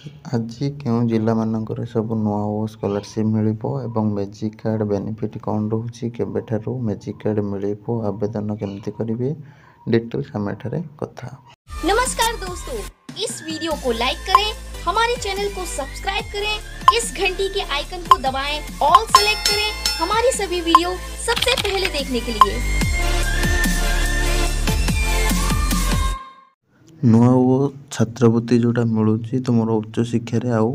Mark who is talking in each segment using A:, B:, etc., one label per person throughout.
A: आज क्यों जिला मानकर सब नुआ ओ स्कॉलरशिप मिलिबो एवं मैजिक कार्ड बेनिफिट कौन रोचे केबेठारु मैजिक कार्ड मिलिबो आवेदन केमती करिवे डिटेल्स हम एठारे कथा।
B: नमस्कार दोस्तों, इस वीडियो को लाइक करें, हमारे चैनल को सब्सक्राइब करें, इस घंटी के आइकन को दबाएं, ऑल सेलेक्ट करें हमारी सभी वीडियो सबसे पहले देखने के लिए।
A: नुआ ओ छात्रवृत्ति जोटा मिलूँ तुम उच्च शिक्षा रे आउ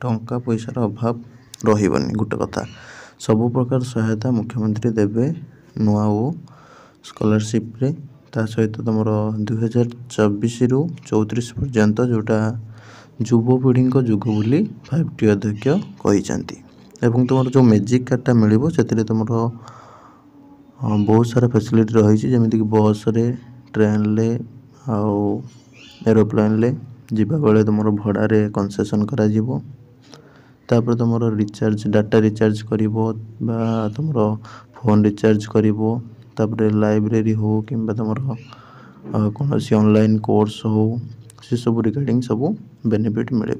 A: टंका पैसार अभाव रही गोटे कथा सब प्रकार सहायता मुख्यमंत्री देवे नुआ ओ स्कॉलरशिप रे ता सहित तुम 2024 रु 34 पर्यंत जोटा युवपीढ़ी जुग बोली 5T अध्यक्ष कहते एवं तुम जो मैजिक कार्डटा मिल से तुम बहुत सारा फैसिलिटी रही जमीक बस रे ट्रेन ले आउ एरोप्लेन ले जीवा बेले तुम भड़ारे कनसेसन करा तापर तुम रिचार्ज डाटा रिचार्ज कर तुम फोन रिचार्ज कर लाइब्रेरी हो कि तुम कौन ऑनलाइन कोर्स हो से सब रिगार्डिंग सब बेनिफिट मिल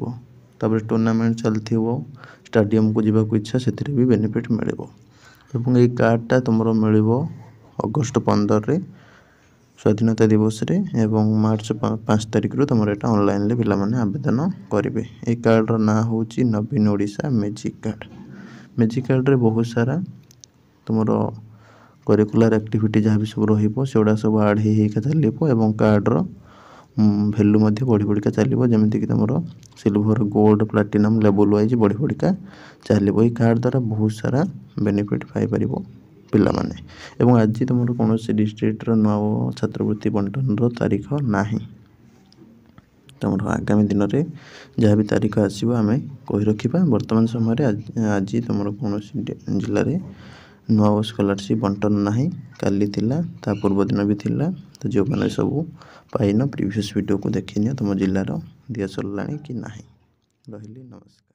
A: टूर्नामेंट चलती स्टाडियम को जीवा इच्छा से भी बेनिफिट मिल ये कार्डटा तुम मिल अगस्ट 15 स्वाधीनता दिवस रे एवं मार्च 5 तारिख रु तुम यहाँ ऑनलाइन ले पिला माने आवेदन करेंगे। ये कार्ड ना हूँ नवीन ओडिशा मैजिक कार्ड रे बहुत सारा तुम करिकुलर एक्टिविटी जहाँ भी सब रोड़ा सब आड हो चलो एवं कार्ड भैल्यू बढ़ी बढ़िका चलो जमीक तुम silver gold platinum level wise बढ़ी बढ़िका चलो। ये कार्ड द्वारा बहुत सारा बेनिफिट पाइपर पिला माने एवं आज तुम कौन डिस्ट्रिक्टर नुआ छात्रवृत्ति बंटन तारीख ना तुम आगामी दिन में जहाँ भी तारीख आसो आम कही रखा बर्तमान समय आज तुम कौन जिले में नुआ स्कॉलरशिप बंटन ना काली ता पूर्व दिन भी थिला तो जो मैंने सब पाइन प्रीवियस वीडियो को देखनी तुम जिलार दिया सरला कि ना। रही नमस्कार।